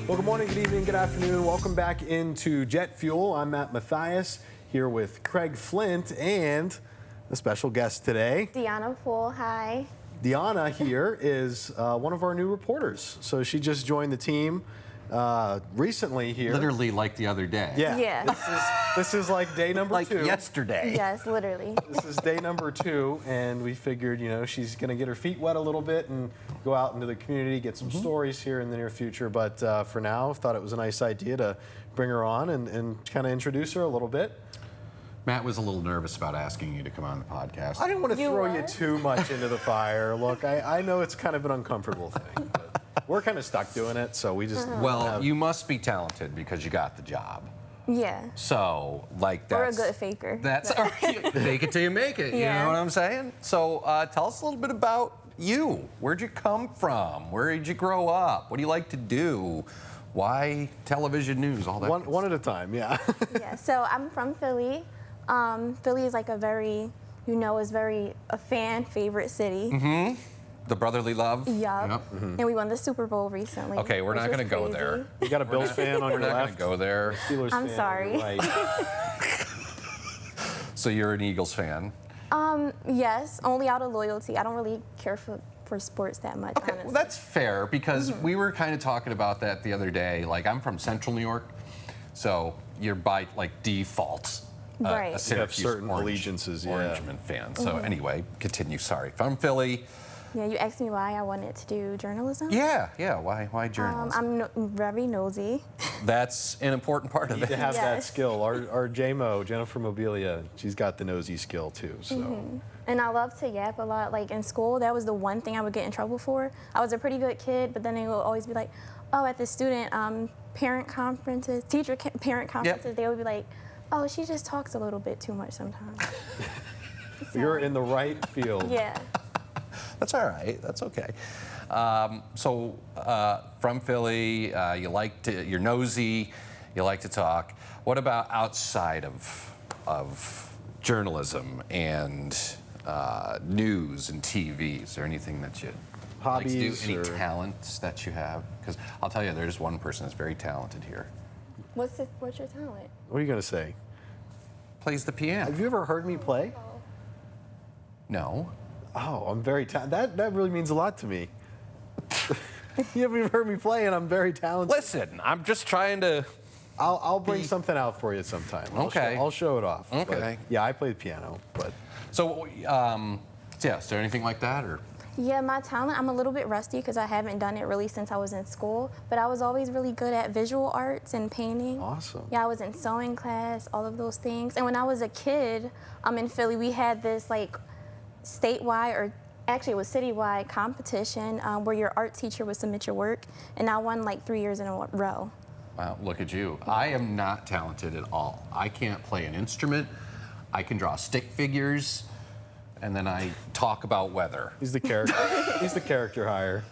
Well, good morning, good evening, good afternoon. Welcome back into Jet Fuel. I'm Matt Mathias here with Craig Flint and a special guest today. DeAnna Poole, hi. DeAnna here is one of our new reporters. So she just joined the team recently here. Literally like the other day. Yeah. This is like day number like 2. yesterday. Yes, literally. This is day number 2, and we figured, she's going to get her feet wet a little bit and go out into the community, get some stories here in the near future. But for now, I thought it was a nice idea to bring her on and kind of introduce her a little bit. Matt was a little nervous about asking you to come on the podcast. I didn't want to throw you were? too much into the fire. Look, I know it's kind of an uncomfortable thing, but we're kind of stuck doing it, so we just Well, you must be talented because you got the job. Yeah. So, like, Or a that's... good faker. That's... Fake it till you make it, you Yeah. know what I'm saying? So, tell us a little bit about you. Where'd you come from? Where did you grow up? What do you like to do? Why television news, all that good one at a time, yeah. Yeah, so I'm from Philly. Philly is like a very, a fan favorite city. Mm-hmm. The brotherly love? Yup. And we won the Super Bowl recently. Okay, we're not which going to was go crazy. there. You got a Bills fan on We're your not going left. to go there. Steelers I'm fan sorry. on your right. So you're an Eagles fan? Yes, only out of loyalty. I don't really care for sports that much, Okay, honestly. well, that's fair because we were kind of talking about that the other day. Like, I'm from Central New York, so you're by like default Right. a You have Syracuse certain allegiances, yeah. Orangeman fan. So anyway, continue. Sorry, from Philly. Yeah, you asked me why I wanted to do journalism. Yeah. Why journalism? I'm very nosy. That's an important part of To it. have that Yes. skill. Our JMO, Jennifer Mobilia, she's got the nosy skill too. So And I love to yap a lot. Like in school, that was the one thing I would get in trouble for. I was a pretty good kid, but then they would always be like, oh, at the student parent conferences, parent conferences, they would be like, oh, she just talks a little bit too much sometimes. you're in the right field. Yeah. That's all right. That's okay. So from Philly, you're nosy, you like to talk. What about outside of journalism and news and TV? Is there anything that you like to do? Hobbies Any or- talents that you have? Because I'll tell you, there's one person that's very talented here. What's your talent? What are you going to say? Plays the piano. Have you ever heard me play? No. Oh, I'm very talented. That really means a lot to me. You haven't even heard me play, and I'm very talented. Listen, I'm just trying to. I'll bring something out for you sometime. Okay. I'll show it off. Okay. But, yeah, I play the piano, but So, yeah, is there anything like that, or? Yeah, my talent, I'm a little bit rusty because I haven't done it really since I was in school, but I was always really good at visual arts and painting. awesome. Yeah, I was in sewing class, all of those things. And when I was a kid, in Philly, we had this like statewide, or actually it was citywide competition where your art teacher would submit your work, and I won like 3 years in a row. Wow, look at you. I am not talented at all. I can't play an instrument. I can draw stick figures, and then I talk about weather. He's the character. He's the character hire,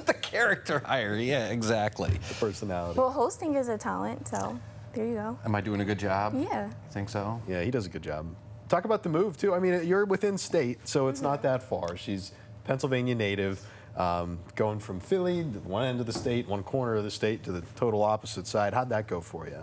The character hire, yeah, exactly. the personality. Well, hosting is a talent, so there you go. Am I doing a good job? Yeah. Think so? Yeah, he does a good job. Talk about the move too. I mean, you're within state, so it's not that far. She's Pennsylvania native, going from Philly, one end of the state, one corner of the state, to the total opposite side. How'd that go for you?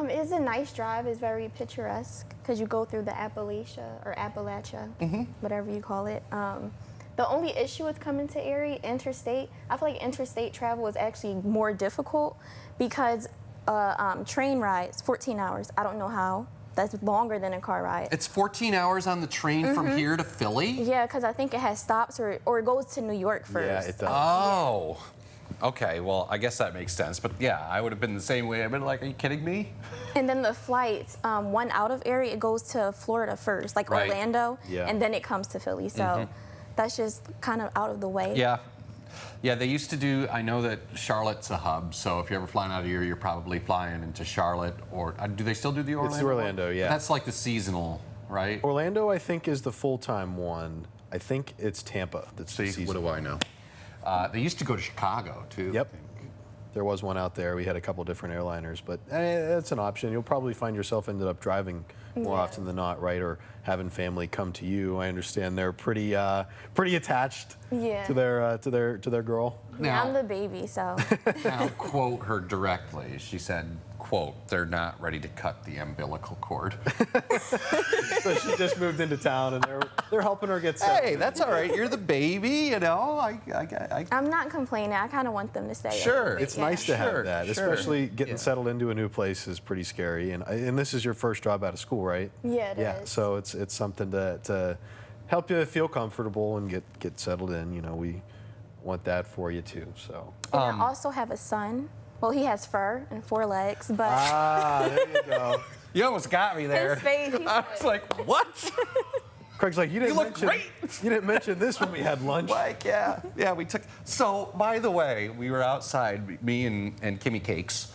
It's a nice drive. It's very picturesque because you go through the Appalachia, whatever you call it. The only issue with coming to Erie, interstate, I feel like interstate travel is actually more difficult because train rides, 14 hours. I don't know how. That's longer than a car ride. It's 14 hours on the train from here to Philly? Yeah, because I think it has stops or it goes to New York first. Yeah, it does. Oh. Okay, well, I guess that makes sense. But yeah, I would have been the same way. I've been like, are you kidding me? And then the flights, one out of Erie, it goes to Florida first, like Right. Orlando, Yeah. and then it comes to Philly. So that's just kind of out of the way. Yeah. Yeah, they used to do, I know that Charlotte's a hub, so if you're ever flying out of here, you're probably flying into Charlotte, or do they still do the Orlando? It's the Orlando, one? yeah. That's like the seasonal, right? Orlando, I think, is the full-time one. I think it's Tampa that's the See, season. what do I know? They used to go to Chicago, too. Yep. there was one out there. We had a couple different airliners, but it's an option. You'll probably find yourself ended up driving more often than not, right? Or having family come to you. I understand they're pretty attached to their girl. Yeah, I'm the baby, so. Now, quote her directly. She said, quote, "They're not ready to cut the umbilical cord." So she just moved into town, and they're helping her get settled. Hey, that's all right. You're the baby, you know. I'm not complaining. I kind of want them to stay. Sure. It's nice to have Sure, that, sure. especially getting settled into a new place is pretty scary. And this is your first job out of school, right? Yeah, it is. So it's something to help you feel comfortable and get settled in. You know, we want that for you too. So. And I also have a son. Well, he has fur and 4 legs, but There you go. You almost got me there. his face. I was like, what? Craig's like, you look great. You didn't mention this when we had lunch. Like, yeah, we took. So, by the way, we were outside, me and Kimmy Cakes,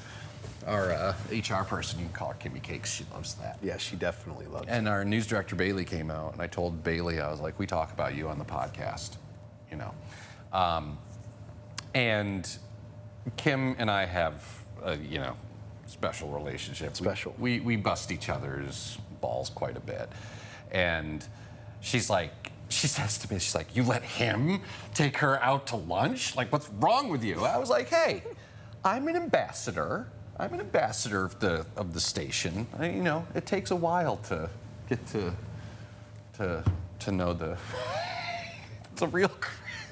our HR person. You can call her Kimmy Cakes. She loves that. Yeah, she definitely loves it. And our news director Bailey came out, and I told Bailey, I was like, we talk about you on the podcast, you know, and Kim and I have a, you know, special relationship. Special. We bust each other's balls quite a bit, and she's like, she says to me, she's like, "You let him take her out to lunch? Like, what's wrong with you?" I was like, "Hey, I'm an ambassador. I'm an ambassador of the station. You know, it takes a while to get to know the real."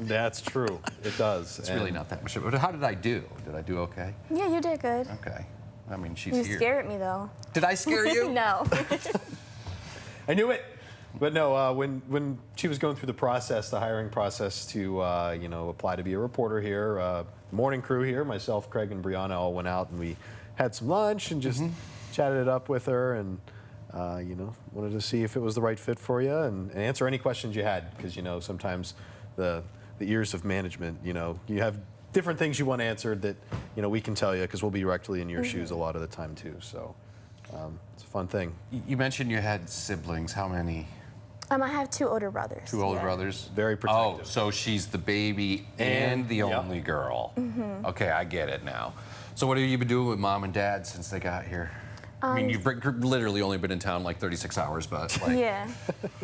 That's true. It does. It's really not that much. But how did I do? Did I do okay? Yeah, you did good. Okay. I mean, she's You here. scared me though. Did I scare you? No. I knew it. But no, when she was going through the process, the hiring process to you know, apply to be a reporter here, morning crew here, myself, Craig, and DeAnna all went out and we had some lunch and just chatted it up with her and you know, wanted to see if it was the right fit for you and answer any questions you had because you know sometimes the ears of management, you know, you have different things you want answered that you know we can tell you because we'll be directly in your shoes a lot of the time too. So it's a fun thing. You mentioned you had siblings. How many? I have 2 older brothers. 2 older brothers? Very protective. Oh, so she's the baby and the Yep. only girl. Okay, I get it now. So what have you been doing with mom and dad since they got here? I mean, you've literally only been in town like 36 hours, but like... Yeah.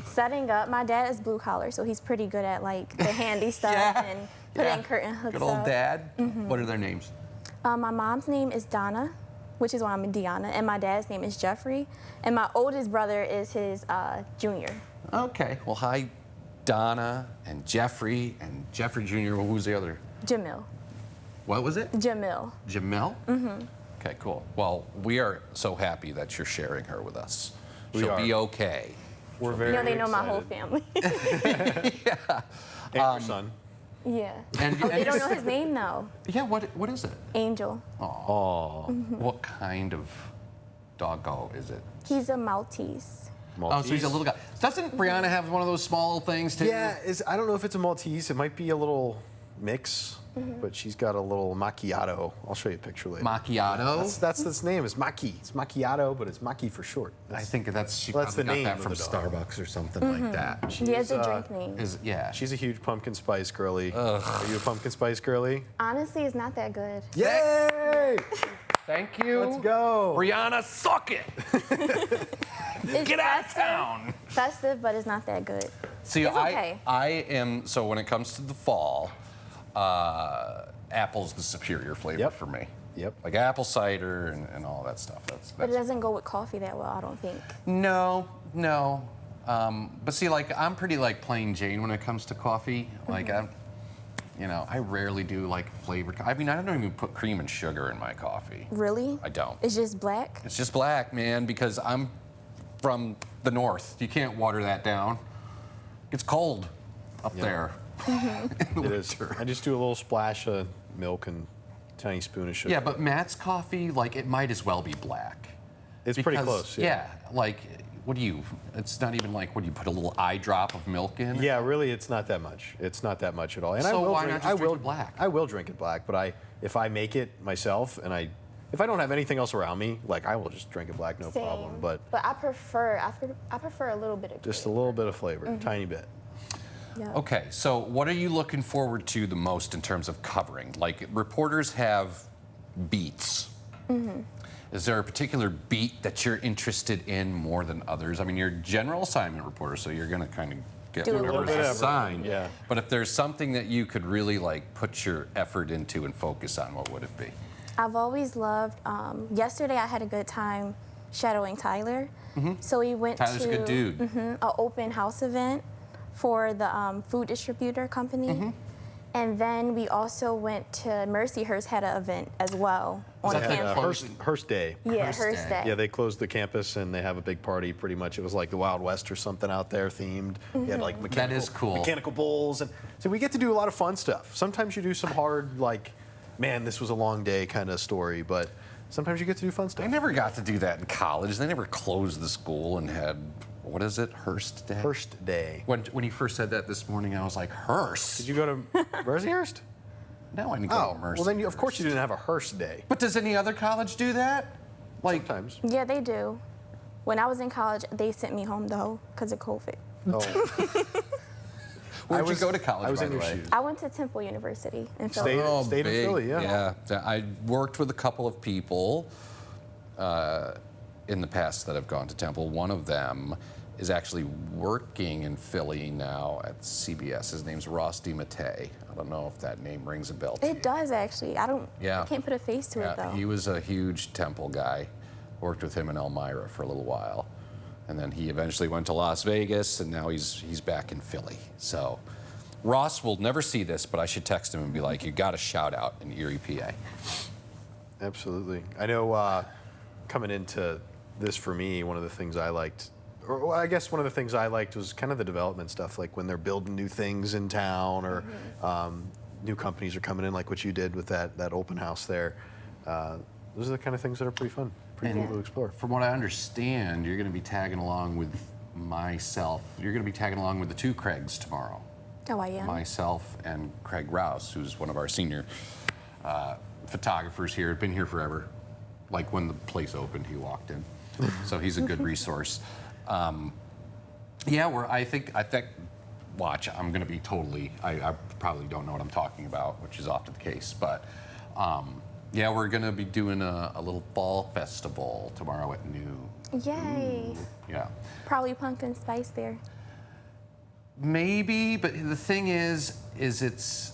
Setting up. My dad is blue collar, so he's pretty good at like the handy stuff and putting curtain hooks Good old up. dad. What are their names? My mom's name is Donna, which is why I'm DeAnna, and my dad's name is Jeffrey, and my oldest brother is his junior. Okay. Well, hi, Donna and Jeffrey Jr. Who's the other? Jamil. What was it? Jamil. Jamel? Okay, cool. Well, we are so happy that you're sharing her with us. She'll be okay. We're very You know, they know my excited. whole family. And your son. Yeah. And They don't know his name though. Yeah, what is it? Angel. Oh, What kind of doggo is it? He's a Maltese. Oh, so he's a little guy. Doesn't Brianna have one of those small things too? Yeah, I don't know if it's a Maltese. It might be a little mix, but she's got a little macchiato. I'll show you a picture later. Macchiato? That's its name. It's Maki. It's macchiato, but it's Maki for short. I think she Well, that's probably the got name that of from the dog. Starbucks or something like that. He has a drink name. Yeah. She's a huge pumpkin spice girly. Are you a pumpkin spice girly? Honestly, it's not that good. Yay! Thank you. Let's go. Brianna, suck it. It's Get out of festive, town. festive, but it's not that good. See, It's okay. I am, so when it comes to the fall, apple's the superior flavor Yep. for me. Yep. Like apple cider and all that stuff. But it doesn't go with coffee that well, I don't think. No. But see, like, I'm pretty like plain Jane when it comes to coffee. Like, I rarely do like flavored. I mean, I don't even put cream and sugar in my coffee. Really? I don't. It's just black? It's just black, man, because I'm from the north. You can't water that down. It's cold up there. It is. I just do a little splash of milk and tiny spoon of sugar. Yeah, but Matt's coffee, like, it might as well be black. It's pretty Because, close. Yeah, like, what do you? It's not even like, what do you put a little eye drop of milk in? Yeah, really, it's not that much. It's not that much at all. And So I will why drink, not just I drink will, it black? I will drink it black, but if I make it myself and if I don't have anything else around me, like I will just drink it black, no Same. problem. But I prefer a little bit of just a little bit of flavor, tiny bit. Yeah. Okay, so what are you looking forward to the most in terms of covering? Like, reporters have beats. Is there a particular beat that you're interested in more than others? I mean, you're a general assignment reporter, so you're going to kind of get Do a whatever's little bit. assigned. Yeah. But if there's something that you could really like put your effort into and focus on, what would it be? I've always loved. Yesterday, I had a good time shadowing Tyler. So we went Tyler's to a good dude. an open house event for the food distributor company. And then we also went to Mercyhurst had an event as well on that the campus. Hearst Day. Yeah, Hearst Hearst Day. Day. Yeah, they closed the campus and they have a big party. Pretty much, it was like the Wild West or something out there themed. You had like mechanical, is cool. mechanical bulls, and so we get to do a lot of fun stuff. Sometimes you do some hard, like, man, this was a long day kind of story, but sometimes you get to do fun I stuff. never got to do that in college. They never closed the school and had, what is it, Hearst Day? Hearst Day. When you first said that this morning, I was like, Hearst? Did you go to Mercyhurst? No, I didn't go to Mercy. well then of course you didn't have a Hearst Day. But does any other college do that? Like, Sometimes. Yeah, they do. When I was in college, they sent me home though because of COVID. Oh. where'd you go to college, I was by in the your way? shoes. I went to Temple University in Stayed- Philadelphia. Stayed in big. Philly, yeah. I worked with a couple of people in the past that have gone to Temple. One of them is actually working in Philly now at CBS. His name's Ross DiMattei. I don't know if that name rings a bell to you. It does actually. I Yeah. can't put a face to it though. He was a huge Temple guy. Worked with him in Elmira for a little while. And then he eventually went to Las Vegas, and now he's back in Philly. So Ross will never see this, but I should text him and be like, you got a shout out in Erie, PA. Absolutely. I know coming into this for me, one of the things I liked, or well, I guess one of the things I liked was kind of the development stuff, like when they're building new things in town or new companies are coming in, like what you did with that open house there. Those are the kind of things that are pretty fun, pretty cool to explore. From what I understand, you're going to be tagging along with myself. You're going to be tagging along with the two Craigs tomorrow. Oh, I am. Myself and Craig Rouse, who's one of our senior photographers here, been here forever. Like when the place opened, he walked in. So he's a good resource. Yeah, I think, watch, I'm going to be totally, I probably don't know what I'm talking about, which is often the case, but yeah, we're going to be doing a little fall festival tomorrow at noon. Yay. Yeah. Probably pumpkin spice there. Maybe, but the thing is it's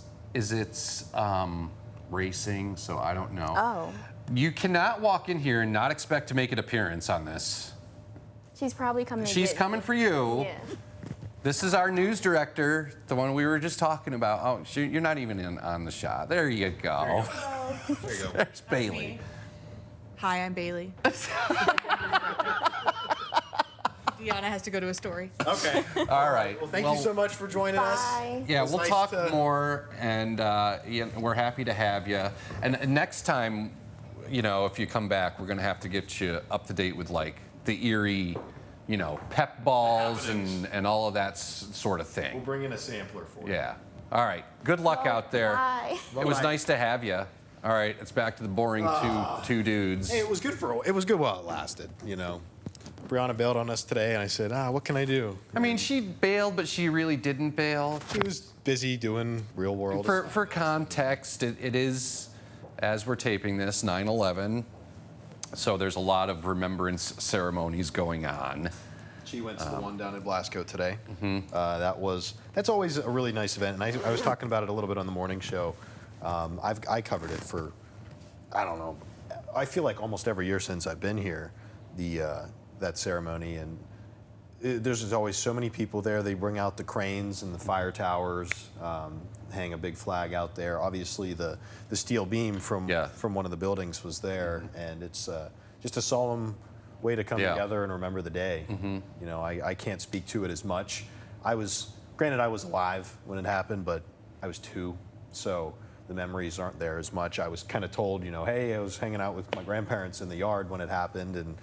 racing, so I don't know. Oh. You cannot walk in here and not expect to make an appearance on this. She's probably coming to She's get coming me. for you. Yeah. This is our news director, the one we were just talking about. Oh, you're not even on the shot. There you go. There you go. There's Bailey. Hi, I'm Bailey. DeAnna has to go to a story. Okay. All right. Well, thank you so much for joining us. Bye. Yeah, It was we'll nice talk to- more, and we're happy to have you. And next time, if you come back, we're going to have to get you up to date with like the Erie, pep balls and all of that sort of We'll thing. bring in a sampler for you. Yeah. All right. Good luck out there. Bye. It was Bye-bye. nice to have you. All right. It's back to the boring two dudes. Hey, it was good while it lasted, Brianna bailed on us today, and I said, what can I do? I mean, she bailed, but she really didn't bail. She was busy doing real world. For context, it is, as we're taping this, 9/11. So there's a lot of remembrance ceremonies going on. She went to the one down in Blasco today. That's always a really nice event, and I was talking about it a little bit on the morning show. I covered it for, I don't know, I feel like almost every year since I've been here, that ceremony, and there's always so many people there. They bring out the cranes and the fire towers, hang a big flag out there. Obviously, the steel beam from one of the buildings was there, and it's just a solemn way to come together and remember the day. I can't speak to it as much. Granted, I was alive when it happened, but I was 2, so the memories aren't there as much. I was kind of told, hey, I was hanging out with my grandparents in the yard when it happened, and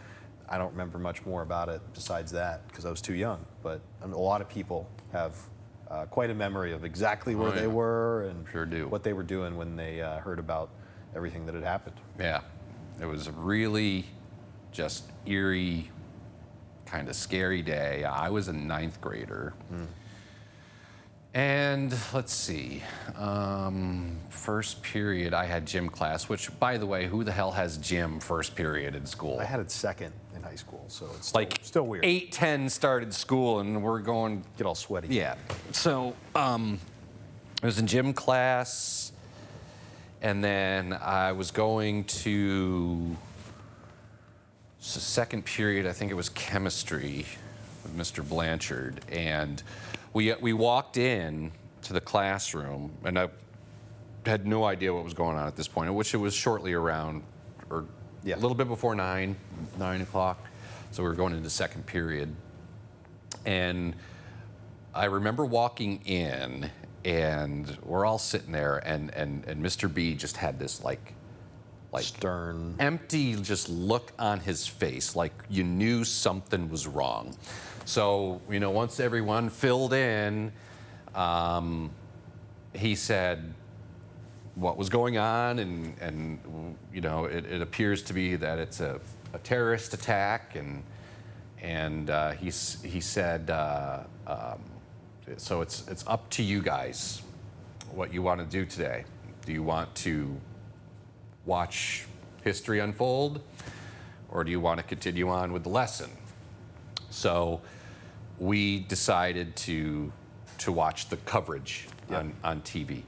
I don't remember much more about it besides that because I was too young. But a lot of people have quite a memory of exactly where they were and Sure do. what they were doing when they heard about everything that had happened. Yeah, it was a really just eerie, kind of scary day. I was a 9th grader. And let's see, first period I had gym class, which, by the way, who the hell has gym first period in school? I had it second in high school, so it's still weird. 8:10 started school and we're going, Get all sweaty. yeah. So I was in gym class, and then I was going to second period, I think it was chemistry with Mr. Blanchard, and we walked in to the classroom, and I had no idea what was going on at this point, which it was shortly around, or Yeah. a little bit before 9 o'clock. So we were going into second period. And I remember walking in, and we're all sitting there, and Mr. B just had this like Stern. empty just look on his face, like you knew something was wrong. So, once everyone filled in, he said what was going on, and it appears to be that it's a terrorist attack, and he said, so it's up to you guys what you want to do today. Do you want to watch history unfold, or do you want to continue on with the lesson? So we decided to watch the coverage on TV.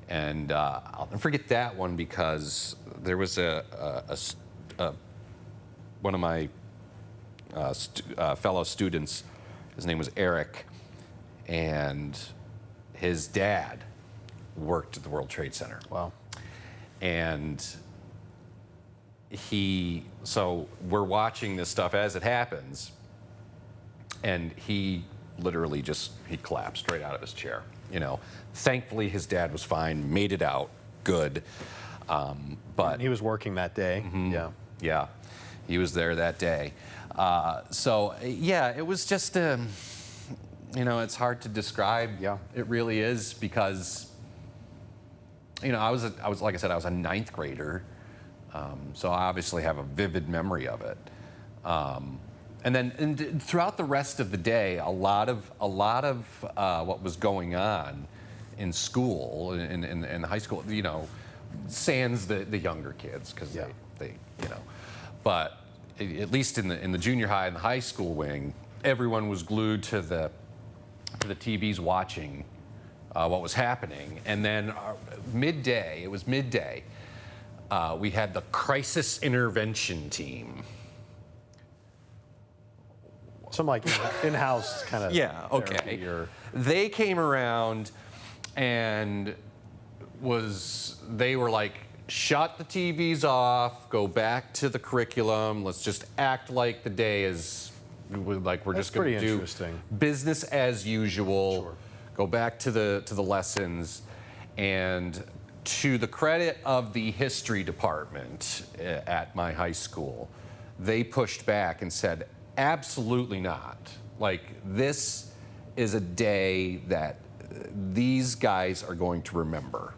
And I'll never forget that one, because there was one of my fellow students, his name was Eric, and his dad worked at the World Trade Center. Wow. And so we're watching this stuff as it happens, and he literally he collapsed right out of his chair. Thankfully his dad was fine, made it out good. But And he was working that day. Yeah. yeah, he was there that day. So yeah, it was just, it's hard to describe. Yeah. It really is, because I was like I said, I was a ninth grader, so I obviously have a vivid memory of it. And then throughout the rest of the day, a lot of what was going on in school, in high school, sans the younger kids, because Yeah. they but at least in the junior high and the high school wing, everyone was glued to the TVs watching what was happening. And then midday, we had the crisis intervention team. Some like in-house kind of. Yeah, okay. therapy or- They came around and they were like, shut the TVs off, go back to the curriculum, let's just act like the day is, like we're just going to pretty do interesting. business as usual, Sure. go back to the lessons. And to the credit of the history department at my high school, they pushed back and said, absolutely not. Like, this is a day that these guys are going to remember.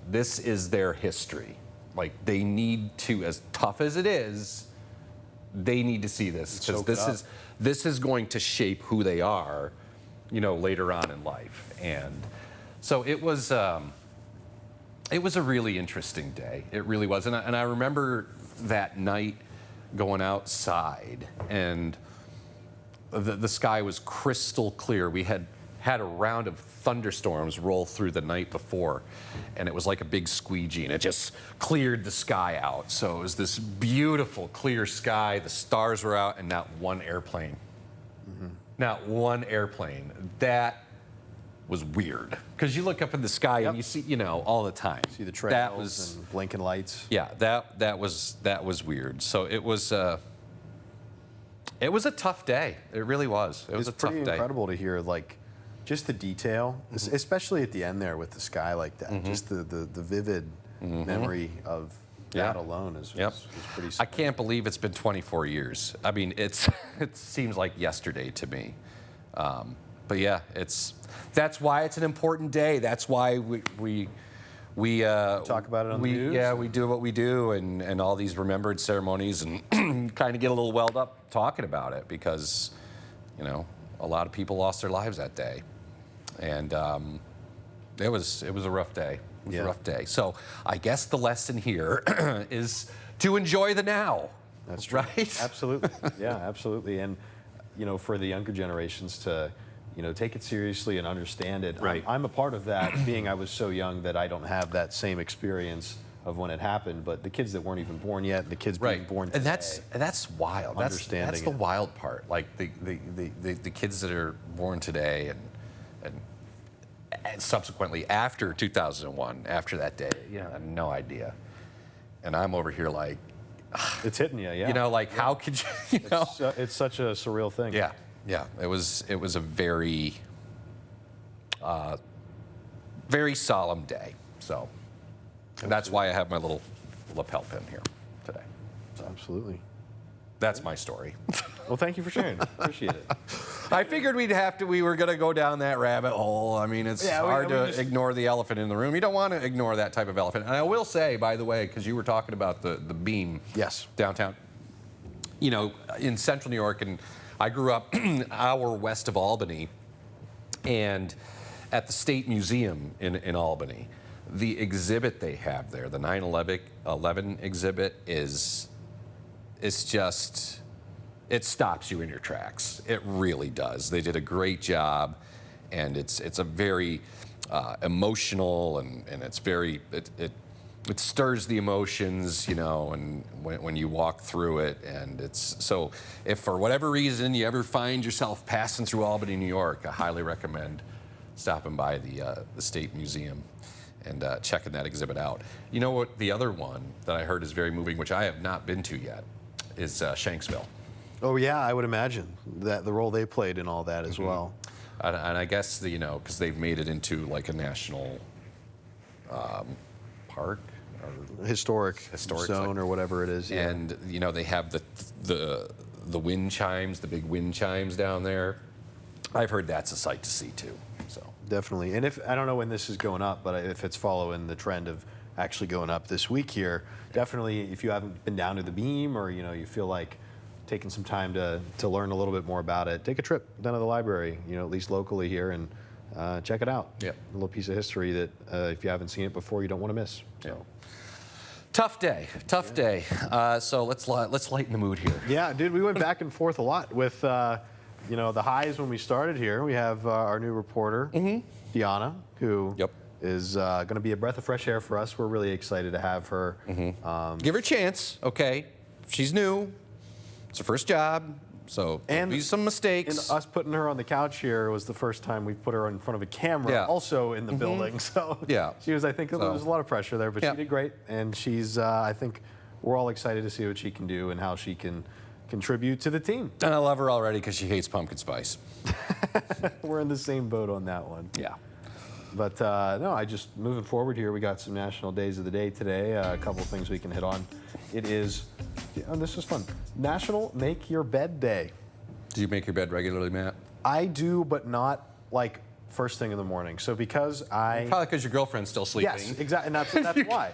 This is their history. Like, they need to, as tough as it is, they need to see this, because Soak it up. this is going to shape who they are, later on in life. And so it was a really interesting day. It really was. And I remember that night going outside, and the sky was crystal clear. We had a round of thunderstorms roll through the night before, and it was like a big squeegee, and it just cleared the sky out. So it was this beautiful, clear sky. The stars were out, and not one airplane. Not one airplane. That was weird, because you look up in the sky and you see, all the time. See the That trails was, and blinking lights. yeah, that was weird. So it was a tough day. It really was. It was a It's tough pretty day. incredible to hear, like, just the detail, especially at the end there with the sky like that. Just the vivid memory of that Yeah. alone is Yep. pretty. I can't believe it's been 24 years. I mean, it seems like yesterday to me. But yeah, that's why it's an important day. That's why we Talk about it on the news. Yeah, we do what we do, and all these remembered ceremonies, and kind of get a little welled up talking about it, because a lot of people lost their lives that day, and it was a rough day. It was Yeah. a rough day. So I guess the lesson here is to enjoy the now. That's true. Right? Absolutely. Yeah, absolutely. And, for the younger generations to, take it seriously and understand it. Right. I'm a part of that, being I was so young that I don't have that same experience of when it happened, but the kids that weren't even born yet, the kids being born today. And that's wild. That's the it. wild part. Like the kids that are born today and subsequently after 2001, after that day, I have no idea. And I'm over here like, It's hitting you, yeah. like how could you, know? It's such a surreal thing. Yeah, yeah. It was a very, very solemn day. So, and that's why I have my little lapel pin here today. So Absolutely. that's my story. Well, thank you for sharing. Appreciate it. I figured we were going to go down that rabbit hole. I mean, it's hard to ignore the elephant in the room. You don't want to ignore that type of elephant. And I will say, by the way, because you were talking about the beam Yes. downtown, in central New York, and I grew up an hour west of Albany, and at the State Museum in Albany, the exhibit they have there, the 9/11 exhibit, it's just... It stops you in your tracks. It really does. They did a great job, and it's a very emotional and it's very it stirs the emotions, and when you walk through it, and it's so. If for whatever reason you ever find yourself passing through Albany, New York, I highly recommend stopping by the State Museum and checking that exhibit out. You know what? The other one that I heard is very moving, which I have not been to yet, is Shanksville. Oh, yeah, I would imagine that the role they played in all that as well. And I guess, because they've made it into like a national park or Historic Historic zone site. or whatever it is. Yeah. and they have the wind chimes, the big wind chimes down there. I've heard that's a sight to see too. So Definitely. And if I don't know when this is going up, but if it's following the trend of actually going up this week here, definitely if you haven't been down to the beam or you feel like taking some time to learn a little bit more about it, take a trip down to the library, at least locally here, and check it out. Yep. A little piece of history that if you haven't seen it before, you don't want to miss. yeah. Tough day. So let's lighten the mood here. Yeah, dude, we went back and forth a lot with, the highs when we started here. We have our new reporter, DeAnna, who Yep. is going to be a breath of fresh air for us. We're really excited to have her. Give her a chance, okay? She's new. It's her first job, so there'll be some mistakes. And us putting her on the couch here was the first time we put her in front of a camera, Yeah. also in the building. So Yeah. she was, I think, there was a lot of pressure there, but Yeah. she did great. And she's, I think, we're all excited to see what she can do and how she can contribute to the team. And I love her already because she hates pumpkin spice. We're in the same boat on that one. Yeah. But no, moving forward here, we got some national days of the day today. A couple of things we can hit on. It is, this is fun, National Make Your Bed Day. Do you make your bed regularly, Matt? I do, but not like first thing in the morning. So because Probably because your girlfriend's still sleeping. Yes, exactly, and that's why.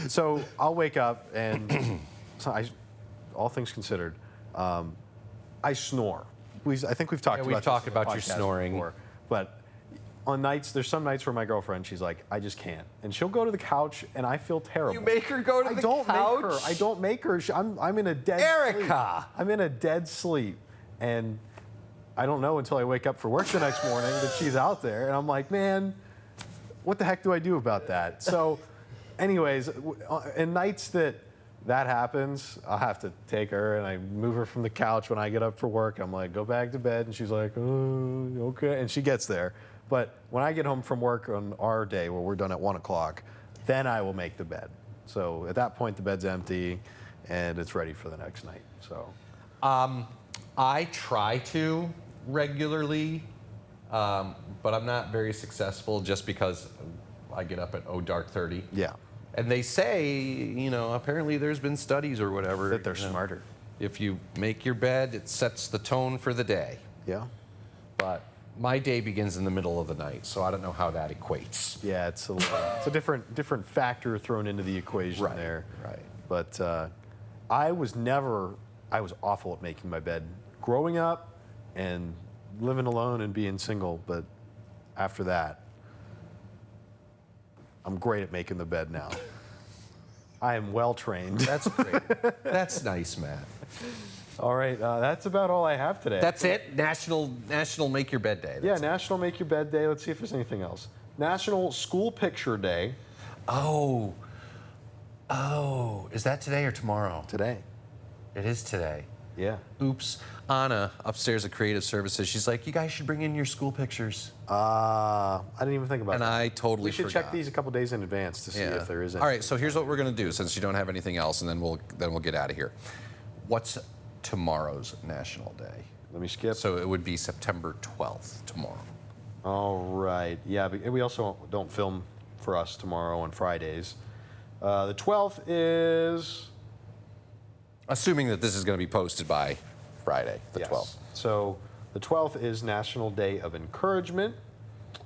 So I'll wake up and all things considered, I snore. I think we've talked Yeah, about we've this talked on the about your podcast snoring. before, but on nights, there's some nights where my girlfriend, she's like, I just can't, and she'll go to the couch, and I feel terrible. You make her go to the couch? I don't make her. I'm in a dead Erica! sleep. I'm in a dead sleep, and I don't know until I wake up for work the next morning that she's out there, and I'm like, man, what the heck do I do about that? So, anyways, in nights that happens, I'll have to take her and I move her from the couch when I get up for work. I'm like, go back to bed, and she's like, oh, okay, and she gets there. But when I get home from work on our day where we're done at 1 o'clock, then I will make the bed. So at that point, the bed's empty and it's ready for the next night. So I try to regularly, but I'm not very successful just because I get up at dark 30. yeah, And they say, apparently there's been studies or whatever. that they're smarter. If you make your bed, it sets the tone for the day. Yeah. But my day begins in the middle of the night, so I don't know how that equates. Yeah, it's a different factor thrown into the equation Right, there. right. But I was awful at making my bed growing up and living alone and being single. But after that, I'm great at making the bed now. I am well trained. That's great. That's nice, Matt. All right, that's about all I have today. That's it? National Make Your Bed Day. Yeah, National Make Your Bed Day. Let's see if there's anything else. National School Picture Day. Oh, is that today or tomorrow? Today. It is today. Yeah. Oops. Anna, upstairs at Creative Services, she's like, you guys should bring in your school pictures. I didn't even think about And that. I totally We should forgot. check these a couple days in advance to see if there is anything. All right, so here's what we're going to do since you don't have anything else, and then we'll get out of here. What's tomorrow's National Day? Let me skip. So it would be September 12th tomorrow. All right. Yeah, but we also don't film for us tomorrow on Fridays. The 12th is... Assuming that this is going to be posted by Friday, the Yes. 12th. So the 12th is National Day of Encouragement.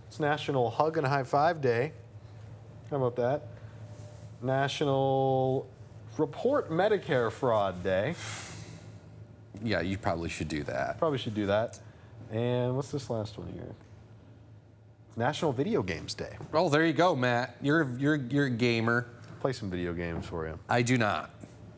It's National Hug and High Five Day. How about that? National Report Medicare Fraud Day. Yeah, you probably should do that. Probably should do that. And what's this last one here? It's National Video Games Day. Oh, there you go, Matt. You're a gamer. Play some video games for you. I do not.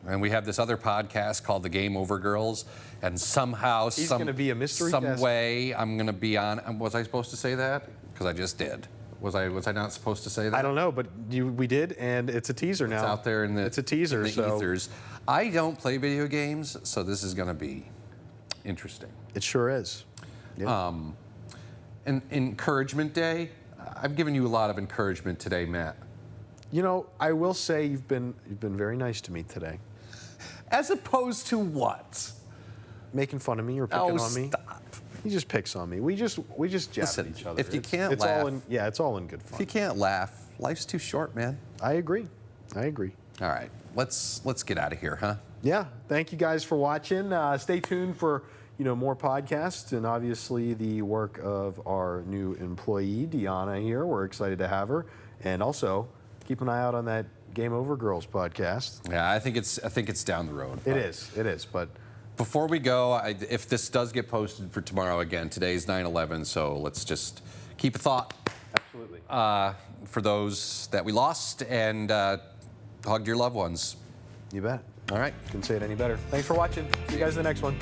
And we have this other podcast called The Game Over Girls, and somehow, He's gonna be a mystery some guest. way, I'm going to be on. Was I supposed to say that? Because I just did. Was I not supposed to say that? I don't know, but we did, and it's a teaser now. It's out there in the It's a teaser, in the so ethers. I don't play video games, so this is going to be interesting. it sure is. Yeah. And Encouragement Day. I've given you a lot of encouragement today, Matt. You know, I will say you've been very nice to me today. As opposed to what? Making fun of me or picking Oh, on me. stop. He just picks on me. We just jab Listen, at each other. if you It's- can't it's all laugh- in, yeah, it's all in good If you fun. can't laugh, life's too short, man. I agree. I agree. All right, let's get out of here, huh? Yeah. Thank you guys for watching. Stay tuned for more podcasts and obviously the work of our new employee DeAnna here. We're excited to have her, and also keep an eye out on that Game Over Girls podcast. Yeah, I think it's down the road. It is. But Before we go, if this does get posted for tomorrow again, today's 9/11, so let's just keep a thought absolutely. for those that we lost and hug your loved ones. You bet. All right. Couldn't say it any better. Thanks for watching. See you guys in the next one.